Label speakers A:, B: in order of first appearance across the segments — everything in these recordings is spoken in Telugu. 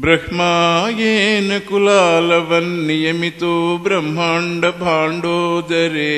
A: బ్రహ్మాయేన కులాలవన్నియమితో బ్రహ్మాండ భాండోదరే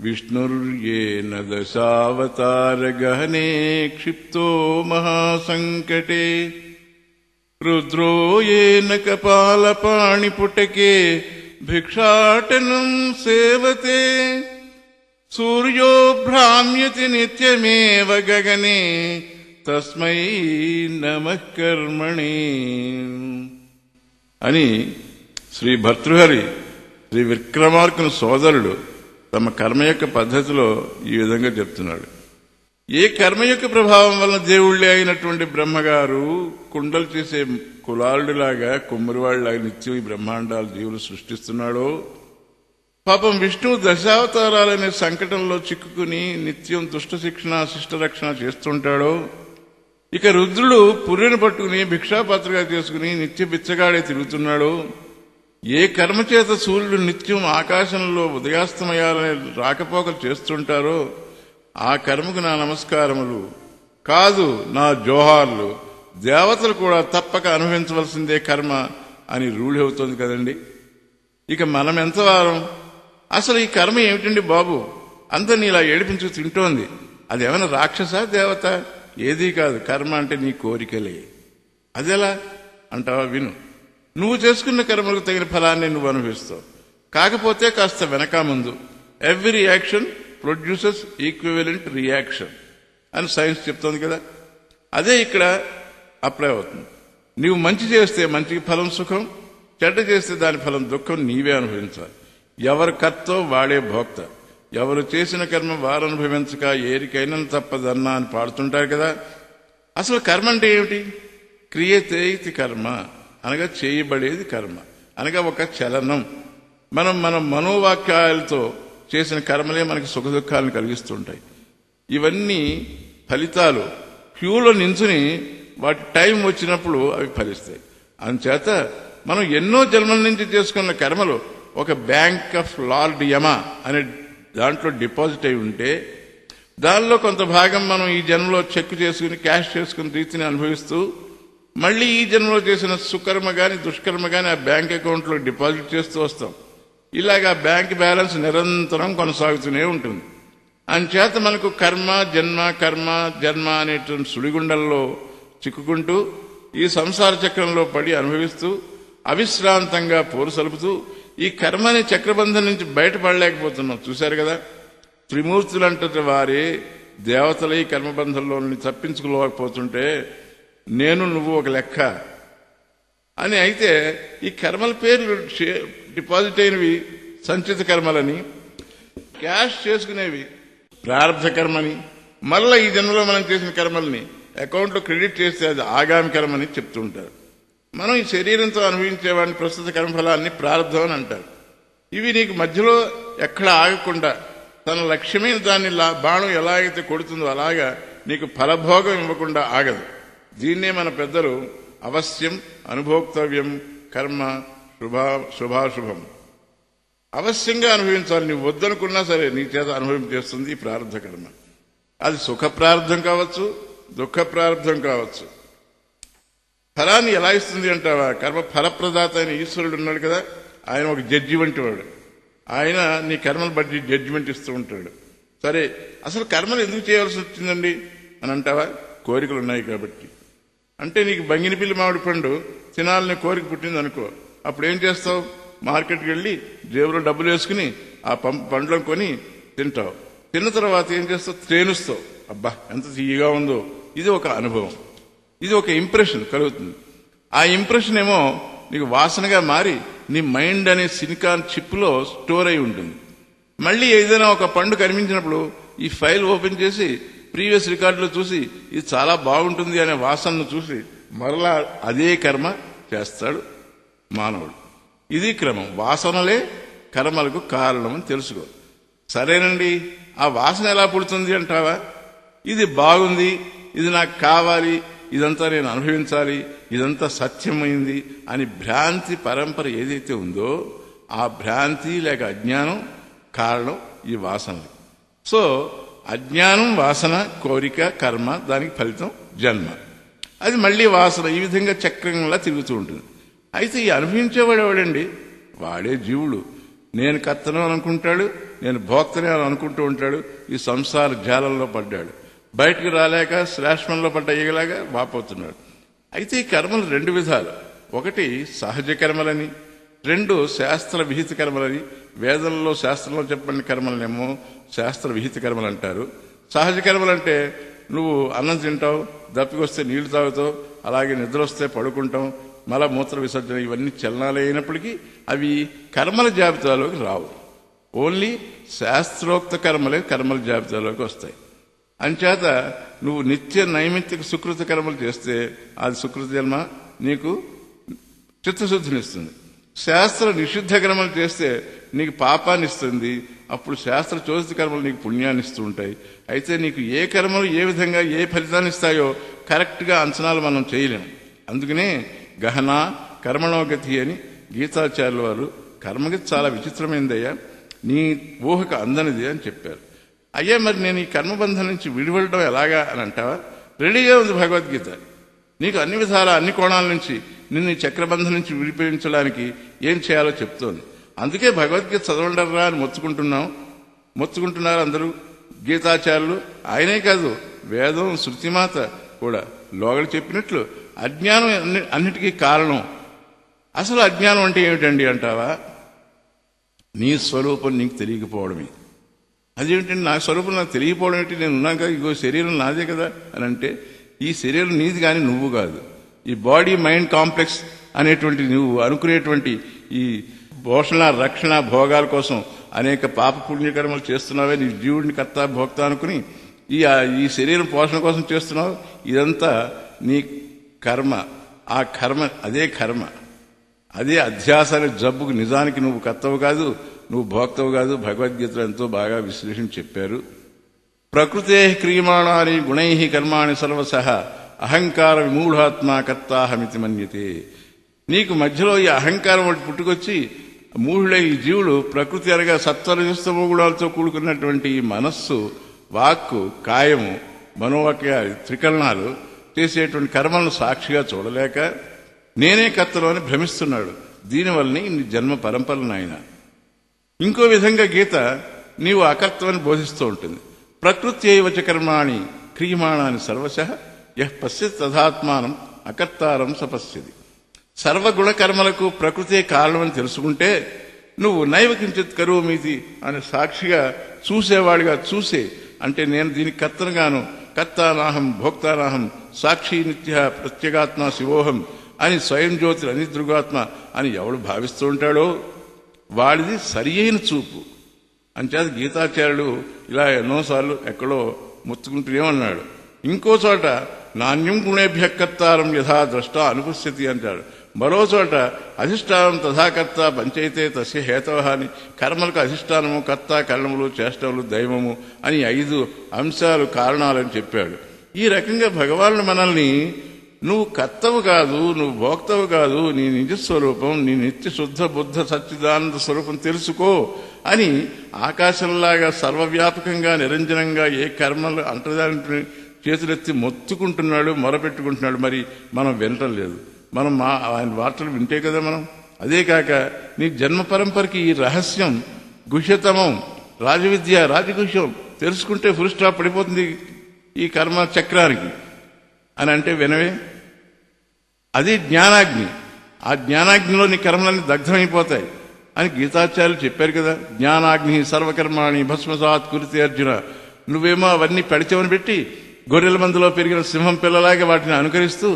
A: విష్ణుర్యేన దశావతార గహనే క్షిప్తో మహాసంకటే రుద్రో येन కపాలపాణిపుటకే భిక్షాటనం సేవతే సూర్యో భ్రామ్యతి నిత్యమేవ గగనే తస్మై నమః కర్మణి అని శ్రీ భర్తృహరి శ్రీ విక్రమార్కుని సోదరుడు తమ కర్మ యొక్క పద్ధతిలో ఈ విధంగా చెప్తున్నాడు. ఏ కర్మ యొక్క ప్రభావం వలన దేవుళ్లే అయినటువంటి బ్రహ్మగారు కుండలు చేసే కులాలుడిలాగా కుమ్మరివాళ్లాగా నిత్యం ఈ బ్రహ్మాండాలు జీవులు సృష్టిస్తున్నాడో, పాపం విష్ణువు దశావతారాలనే సంకటంలో చిక్కుకుని నిత్యం దుష్ట శిక్షణ శిష్ట రక్షణ చేస్తుంటాడో, ఇక రుద్రుడు పుర్రెను పట్టుకుని భిక్షాపాత్రగా చేసుకుని నిత్య బిచ్చగాడే తిరుగుతున్నాడో, ఏ కర్మ చేత సూర్యుడు నిత్యం ఆకాశంలో ఉదయాస్తమయాలనే రాకపోకలు చేస్తుంటారో ఆ కర్మకు నా నమస్కారములు కాదు, నా జోహార్లు. దేవతలు కూడా తప్పక అనుభవించవలసిందే కర్మ అని రూఢి అవుతోంది కదండి. ఇక మనం ఎంత వారం? అసలు ఈ కర్మ ఏమిటండి బాబు, అంతా ఇలా ఏడిపించు తింటోంది. అదేమైనా రాక్షస దేవత? ఏదీ కాదు. కర్మ అంటే నీ కోరికలే. అదెలా అంటావా? విను. నువ్వు చేసుకున్న కర్మలకు తగిన ఫలాన్ని నువ్వు అనుభవిస్తావు. కాకపోతే కాస్త వెనక ముందు every action produces equivalent reaction అని సైన్స్ చెప్తోంది కదా. అదే ఇక్కడ అప్లై అవుతుంది. నీవు మంచి చేస్తే మంచికి ఫలం సుఖం, చెడ్డ చేస్తే దాని ఫలం దుఃఖం నీవే అనుభవించాలి. ఎవరు కర్తో వాడే భోక్త. ఎవరు చేసిన కర్మ వారు అనుభవించక ఏరికైనా తప్పదన్నా అని పాడుతుంటారు కదా. అసలు కర్మ అంటే ఏమిటి? క్రియతే ఇది కర్మ అనగా చేయబడేది కర్మ అనగా ఒక చలనం. మనం మన మనోవాక్యాలతో చేసిన కర్మలే మనకి సుఖ దుఃఖాలను కలిగిస్తుంటాయి. ఇవన్నీ ఫలితాలు క్యూలో నించుని వాటి టైం వచ్చినప్పుడు అవి ఫలిస్తాయి. అందుచేత మనం ఎన్నో జన్మల నుంచి చేసుకున్న కర్మలు ఒక బ్యాంక్ ఆఫ్ లార్డ్ యమ అనే దాంట్లో డిపాజిట్ అయి ఉంటే దానిలో కొంత భాగం మనం ఈ జన్మలో చెక్ చేసుకుని క్యాష్ చేసుకుని రీతిని అనుభవిస్తూ మళ్లీ ఈ జన్మలో చేసిన సుకర్మ గాని దుష్కర్మ గాని ఆ బ్యాంక్ అకౌంట్లో డిపాజిట్ చేస్తూ వస్తాం. ఇలాగా బ్యాంక్ బ్యాలెన్స్ నిరంతరం కొనసాగుతూనే ఉంటుంది. అంచేత మనకు కర్మ జన్మ అనేటువంటి సుడిగుండల్లో చిక్కుకుంటూ ఈ సంసార చక్రంలో పడి అనుభవిస్తూ అవిశ్రాంతంగా పోరు సలుపుతూ ఈ కర్మ అనే చక్రబంధం నుంచి బయటపడలేకపోతున్నాం. చూశారు కదా, త్రిమూర్తులంటే వారే దేవతల ఈ కర్మబంధంలో తప్పించుకోలేకపోతుంటే నేను నువ్వు ఒక లెక్క అని. అయితే ఈ కర్మల పేర్లు డిపాజిట్ అయినవి సంచిత కర్మలని, క్యాష్ చేసుకునేవి ప్రారంభ కర్మని, మళ్ళా ఈ జన్మలో మనం చేసిన కర్మల్ని అకౌంట్లో క్రెడిట్ చేస్తే అది ఆగామి కర్మని చెప్తూ ఉంటారు. మనం ఈ శరీరంతో అనుభవించేవాడిని ప్రస్తుత కర్మఫలాన్ని ప్రారంభం అని అంటారు. ఇవి నీకు మధ్యలో ఎక్కడ ఆగకుండా తన లక్ష్యమైన దాన్ని బాణం ఎలాగైతే కొడుతుందో అలాగా నీకు ఫలభోగం ఇవ్వకుండా ఆగదు. దీన్నే మన పెద్దలు అవశ్యం అనుభోక్తవ్యం కర్మ శుభాశుభం అవశ్యంగా అనుభవించాలి. నువ్వు వద్దనుకున్నా సరే నీ చేత అనుభవించేస్తుంది ఈ ప్రారంభ కర్మ. అది సుఖ ప్రారంధం కావచ్చు, దుఃఖ ప్రారంధం కావచ్చు. ఫలాన్ని ఎలా ఇస్తుంది అంటావా? కర్మ ఫలప్రదాత అయిన ఈశ్వరుడు ఉన్నాడు కదా, ఆయన ఒక జడ్జి వంటి వాడు. ఆయన నీ కర్మను బట్టి జడ్జిమెంట్ ఇస్తూ ఉంటాడు. సరే, అసలు కర్మలు ఎందుకు చేయవలసి వచ్చిందండి అని అంటావా? కోరికలు ఉన్నాయి కాబట్టి. అంటే నీకు బంగినపిల్లి మామిడి పండు తినాలని కోరిక పుట్టింది అనుకో, అప్పుడు ఏం చేస్తావు? మార్కెట్కి వెళ్ళి జేబులో డబ్బులు వేసుకుని ఆ పండ్లను కొని తింటావు. తిన్న తర్వాత ఏం చేస్తావు? త్రేనుస్తావు. అబ్బా ఎంత తీయగా ఉందో. ఇది ఒక అనుభవం, ఇది ఒక ఇంప్రెషన్ కలుగుతుంది. ఆ ఇంప్రెషన్ ఏమో నీకు వాసనగా మారి నీ మైండ్ అనే సిలికాన్ చిప్లో స్టోర్ అయి ఉంటుంది. మళ్ళీ ఏదైనా ఒక పండు కనిపించినప్పుడు ఈ ఫైల్ ఓపెన్ చేసి ప్రీవియస్ రికార్డులో చూసి ఇది చాలా బాగుంటుంది అనే వాసనను చూసి మరలా అదే కర్మ చేస్తాడు మానవుడు. ఇది క్రమం. వాసనలే కర్మలకు కారణం అని తెలుసుకో. సరేనండి, ఆ వాసన ఎలా పుడుతుంది అంటావా? ఇది బాగుంది, ఇది నాకు కావాలి, ఇదంతా నేను అనుభవించాలి, ఇదంతా సత్యమైంది అని భ్రాంతి పరంపర ఏదైతే ఉందో ఆ భ్రాంతి లేక అజ్ఞానం కారణం ఈ వాసనలు. సో అజ్ఞానం, వాసన, కోరిక, కర్మ, దానికి ఫలితం జన్మ. అది మళ్లీ వాసన, ఈ విధంగా చక్రంలా తిరుగుతూ ఉంటుంది. అయితే ఈ అనుభవించేవాడు ఎవడండి? వాడే జీవుడు. నేను కర్తను అనుకుంటాడు, నేను భోక్తనే అని అనుకుంటూ ఉంటాడు. ఈ సంసార జాలంలో పడ్డాడు, బయటకు రాలేక శ్లేష్మంలో పడ్డ ఈగలాగా వాపోతున్నాడు. అయితే ఈ కర్మలు రెండు విధాలు. ఒకటి సహజ కర్మలని, రెండు శాస్త్ర విహిత కర్మలని. వేదంలో శాస్త్రంలో చెప్పబడిన కర్మలనేమో శాస్త్ర విహిత కర్మలు అంటారు. సహజ కర్మలంటే నువ్వు అన్నం తింటావు, దప్పికొస్తే నీళ్లు తాగుతావు, అలాగే నిద్ర వస్తే పడుకుంటాం, మల మూత్ర విసర్జన, ఇవన్నీ చలనాలు అయినప్పటికీ అవి కర్మల జాబితాలోకి రావు. ఓన్లీ శాస్త్రోక్త కర్మలే కర్మల జాబితాలోకి వస్తాయి. అంచేత నువ్వు నిత్య నైమిత్తిక సుకృత కర్మలు చేస్తే అది సుకృత జన్మ, నీకు చిత్తశుద్ధినిస్తుంది. శాస్త్ర నిషిద్ధ కర్మలు చేస్తే నీకు పాపాన్ని ఇస్తుంది. అప్పుడు శాస్త్ర చోదిత కర్మలు నీకు పుణ్యాన్ని ఇస్తూ ఉంటాయి. అయితే నీకు ఏ కర్మలు ఏ విధంగా ఏ ఫలితాన్ని ఇస్తాయో కరెక్ట్గా అంచనాలు మనం చేయలేము. అందుకనే గహన కర్మణోగతి అని గీతాచార్యుల వారు కర్మగతి చాలా విచిత్రమైందయ్యా, నీ ఊహకు అందనిది అని చెప్పారు. అయ్యా మరి నేను ఈ కర్మబంధం నుంచి విడివడడం ఎలాగా అని అంటావా? రెడీగా ఉంది భగవద్గీత. నీకు అన్ని విధాల అన్ని కోణాల నుంచి నిన్ను ఈ చక్రబంధం నుంచి విడిపించడానికి ఏం చేయాలో చెప్తోంది. అందుకే భగవద్గీత చదవండర్రా అని మొత్తుకుంటున్నారు అందరూ గీతాచార్యులు. ఆయనే కాదు, వేదం శృతిమాత కూడా లోగలు చెప్పినట్లు అజ్ఞానం అన్నిటికీ కారణం. అసలు అజ్ఞానం అంటే ఏమిటండి అంటావా? నీ స్వరూపం నీకు తెలియకపోవడమే. అదేమిటండి నా స్వరూపం నాకు తెలియకపోవడం ఏంటి? నేను ఉన్నాక ఇగో శరీరం నాదే కదా అని అంటే, ఈ శరీరం నీది కానీ నువ్వు కాదు. ఈ బాడీ మైండ్ కాంప్లెక్స్ అనేటువంటి నువ్వు అనుకునేటువంటి ఈ పోషణ రక్షణ భోగాల కోసం అనేక పాప పుణ్యకర్మలు చేస్తున్నావే. నీ జీవుడిని కర్త భోక్త అనుకుని ఈ శరీరం పోషణ కోసం చేస్తున్నావు. ఇదంతా నీ కర్మ. ఆ కర్మ అదే కర్మ, అదే అధ్యాస అనే జబ్బుకు నిజానికి నువ్వు కర్తవు కాదు, నువ్వు భోక్తవు కాదు. భగవద్గీతలో ఎంతో బాగా విశ్లేషణ చెప్పారు. ప్రకృతే క్రియమాణాని గుణై కర్మాణి సర్వసః అహంకార విమూఢాత్మ కర్తాహమితి మన్యతే. నీకు మధ్యలో ఈ అహంకారం ఒకటి పుట్టుకొచ్చి మూఢులై ఈ జీవుడు ప్రకృతి అనగా సత్వరజస్తమో గుణాలతో కూడుకున్నటువంటి ఈ మనస్సు, వాక్కు, కాయము, మనోవాక్య త్రికరణాలు చేసేటువంటి కర్మలను సాక్షిగా చూడలేక నేనే కర్తను అని భ్రమిస్తున్నాడు. దీనివల్లనే ఇన్ని జన్మ పరంపరలు ఆయన. ఇంకో విధంగా గీత నీవు అకర్తవని బోధిస్తూ ఉంటుంది. ప్రకృత్యైవచ కర్మాణి క్రియమాణాని సర్వశః యః పశ్యతి తథాత్మానం అకర్తారం సపశ్యతి. సర్వగుణ కర్మలకు ప్రకృతే కారణమని తెలుసుకుంటే నువ్వు నైవ కించిత్ కరోమీతి అని సాక్షిగా చూసేవాడిగా చూసే, అంటే నేను దీనికి కర్తనుగాను, కర్తానాహం భోక్తానాహం సాక్షి నిత్య ప్రత్యేగాత్మ శివోహం అని స్వయం జ్యోతి అనిదృగాత్మ అని ఎవడు భావిస్తూ ఉంటాడో వాడిది సరి అయిన చూపు. అంచేత గీతాచార్యుడు ఇలా ఎన్నోసార్లు ఎక్కడో ముత్తుకుంటూ ఏమన్నాడు. ఇంకో చోట నాణ్యం గుణేభ్య కర్తారం యథా ద్రష్ట అనుపశ్యతి అంటాడు. మరో చోట అధిష్టానం తథాకర్త పంచైతే తస్య హేతవ అని కర్మలకు అధిష్టానము, కర్త, కర్మలు, చేష్టములు, దైవము అని 5 అంశాలు కారణాలని చెప్పాడు. ఈ రకంగా భగవానుడు మనల్ని నువ్వు కర్తవు కాదు, నువ్వు భోక్తవు కాదు, నీ నిజస్వరూపం, నీ నిత్య శుద్ధ బుద్ధ సచ్చిదానంద స్వరూపం తెలుసుకో అని ఆకాశంలాగా సర్వవ్యాపకంగా నిరంజనంగా ఏ కర్మలు అంటదాని చేతులెత్తి మొత్తుకుంటున్నాడు, మొరపెట్టుకుంటున్నాడు. మరి మనం వినటం లేదు. మనం ఆయన వార్తలు వింటే కదా మనం. అదే కాక నీ జన్మ పరంపరకి ఈ రహస్యం గుహ్యతమం, రాజవిద్య, రాజగుహ్యం తెలుసుకుంటే ఫుల్ స్టాప్ పడిపోతుంది ఈ కర్మ చక్రానికి అని అంటే వినవే. అది జ్ఞానాగ్ని. ఆ జ్ఞానాగ్నిలో నీ కర్మలన్నీ దగ్ధమైపోతాయి అని గీతాచార్యులు చెప్పారు కదా. జ్ఞానాగ్ని సర్వకర్మాణి భస్మసాత్ కురితే అర్జున. నువ్వేమో అవన్నీ పెడిచెవని పెట్టి గొర్రెల మందులో పెరిగిన సింహం పిల్లలాగా వాటిని అనుకరిస్తూ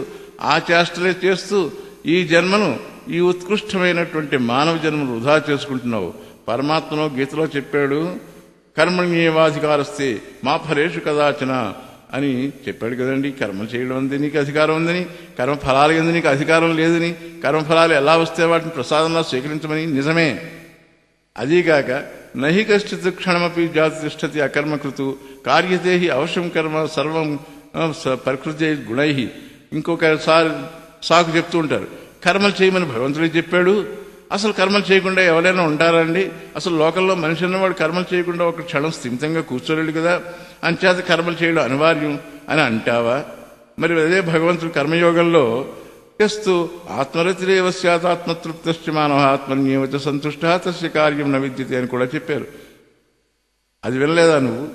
A: ఆ చేష్టలే చేస్తూ ఈ జన్మను, ఈ ఉత్కృష్టమైనటువంటి మానవ జన్మను వృధా చేసుకుంటున్నావు. పరమాత్మను గీతలో చెప్పాడు, కర్మణ్యేవాధికారస్తే మా ఫలేషు కదాచన అని చెప్పాడు కదండి. కర్మలు చేయడం ఉంది నీకు అధికారం ఉందని, కర్మఫలాలు ఎందు నీకు అధికారం లేదని, కర్మఫలాలు ఎలా వస్తే వాటిని ప్రసాదంలో స్వీకరించమని. నిజమే. అదీగాక నహి కశ్చిత్ క్షణమపి జాతి తిష్టతి అకర్మకృతు కార్యతే అవశ్యం కర్మ సర్వం ప్రకృతి గుణై. ఇంకొకసారి సాకు చెప్తూ ఉంటారు, కర్మలు చేయమని భగవంతుడే చెప్పాడు. అసలు కర్మలు చేయకుండా ఎవరైనా ఉంటారండి? అసలు లోకంలో మనిషి అన్నవాడు కర్మలు చేయకుండా ఒక క్షణం స్థిమితంగా కూర్చోలేడు కదా. అంచేత కర్మలు చేయడం అనివార్యం అని అంటావా? మరి అదే భగవంతుడు కర్మయోగంలో చేస్తూ ఆత్మరతిరేవ స్యాత్ ఆత్మతృప్తశ్చ మానవ ఆత్మన్యేవచ సంతుష్ట తస్య కార్యం న విద్యతే అని కూడా చెప్పారు. అది వినలేదా నువ్వు?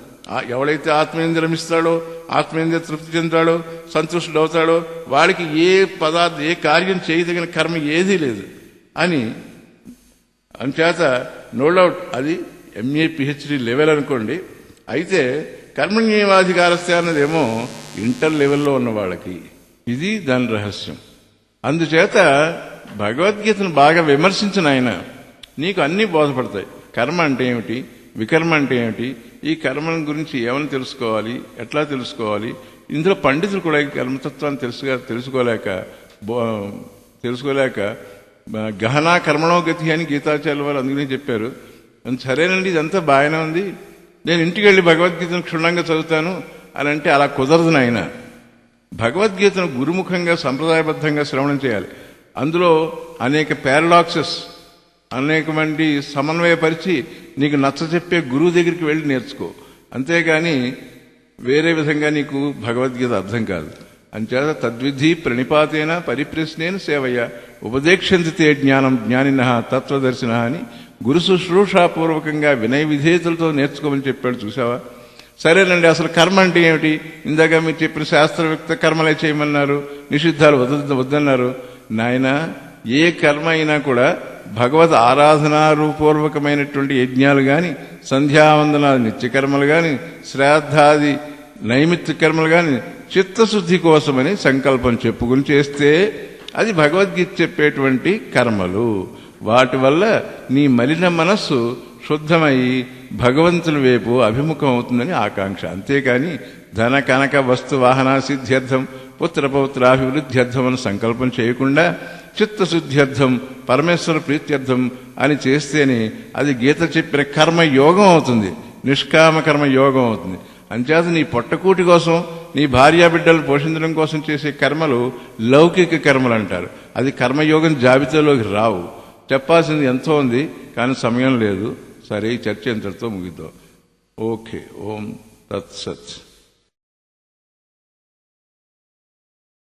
A: ఎవడైతే ఆత్మేంద్ర రమిస్తాడో, ఆత్మేంద్ర తృప్తి చెందాడో, సంతుష్టుడవుతాడో వాడికి ఏ కార్యం చేయదగిన కర్మ ఏదీ లేదు అని. అంచేత నో డౌట్ అది ఎంఏ పిహెచ్డి లెవెల్ అనుకోండి. అయితే కర్మణ్యేవాధికారస్య అన్నదేమో ఇంటర్ లెవెల్లో ఉన్న వాళ్ళకి. ఇది దాని రహస్యం. అందుచేత భగవద్గీతను బాగా విమర్శించిన ఆయన నీకు అన్నీ బోధపడతాయి. కర్మ అంటే ఏమిటి, వికర్మ అంటే ఏమిటి, ఈ కర్మల గురించి ఏమని తెలుసుకోవాలి, ఎట్లా తెలుసుకోవాలి. ఇందులో పండితులు కూడా ఈ కర్మతత్వాన్ని తెలుసుకోలేక గహనా కర్మణో గతి అని గీతాచార్యుల వారు అందుకనే చెప్పారు. సరేనండి, ఇదంతా బాగానే ఉంది, నేను ఇంటికి వెళ్లి భగవద్గీతను క్షుణ్ణంగా చదువుతాను అని అంటే అలా కుదరదు నాయన. భగవద్గీతను గురుముఖంగా సంప్రదాయబద్ధంగా శ్రవణం చేయాలి. అందులో అనేక పారాడాక్సెస్, అనేకమంది సమన్వయపరిచి నీకు నచ్చచెప్పే గురువు దగ్గరికి వెళ్లి నేర్చుకో. అంతేగాని వేరే విధంగా నీకు భగవద్గీత అర్థం కాదు. అంచేత తద్విధి ప్రణిపాతేన పరిప్రశ్నేన సేవయ్య ఉపదేక్షంతితే జ్ఞానం జ్ఞానిన తత్వదర్శిన అని గురు శుశ్రూషాపూర్వకంగా వినయ విధేయతలతో నేర్చుకోమని చెప్పాడు. చూసావా? సరేనండి, అసలు కర్మ అంటే ఏమిటి? ఇందాక మీరు చెప్పిన శాస్త్రయుక్త కర్మలే చేయమన్నారు, నిషిద్ధాలు వద్దన్నారు. నాయన, ఏ కర్మ అయినా కూడా భగవద్ ఆరాధనారూపూర్వకమైనటువంటి యజ్ఞాలు గాని, సంధ్యావందనాలు నిత్యకర్మలు గాని, శ్రాద్ధాది నైమిత్తిక కర్మలు గాని చిత్తశుద్ధి కోసమని సంకల్పం చెప్పుకుని చేస్తే అది భగవద్గీత చెప్పేటువంటి కర్మలు. వాటి వల్ల నీ మలిన మనస్సు శుద్ధమై భగవంతుని వైపు అభిముఖం అవుతుందని ఆకాంక్ష. అంతేకాని ధన కనక వస్తు వాహన సిద్ధ్యర్థం పుత్రపౌత్రాభివృద్ధ్యర్థం అని సంకల్పం చేయకుండా చిత్తశుద్ధ్యర్థం పరమేశ్వర ప్రీత్యర్థం అని చేస్తేనే అది గీత చెప్పిన కర్మయోగం అవుతుంది, నిష్కామ కర్మ యోగం అవుతుంది. అంచేత నీ పొట్టకూటి కోసం, నీ భార్యాబిడ్డలు పోషించడం కోసం చేసే కర్మలు లౌకిక కర్మలు అంటారు. అది కర్మయోగం జాబితాలోకి రావు. చెప్పాల్సింది ఎంతో ఉంది, కానీ సమయం లేదు. సరే, ఈ చర్చ ఎంతటితో ముగిద్దాం. ఓకే. ఓం తత్సత్.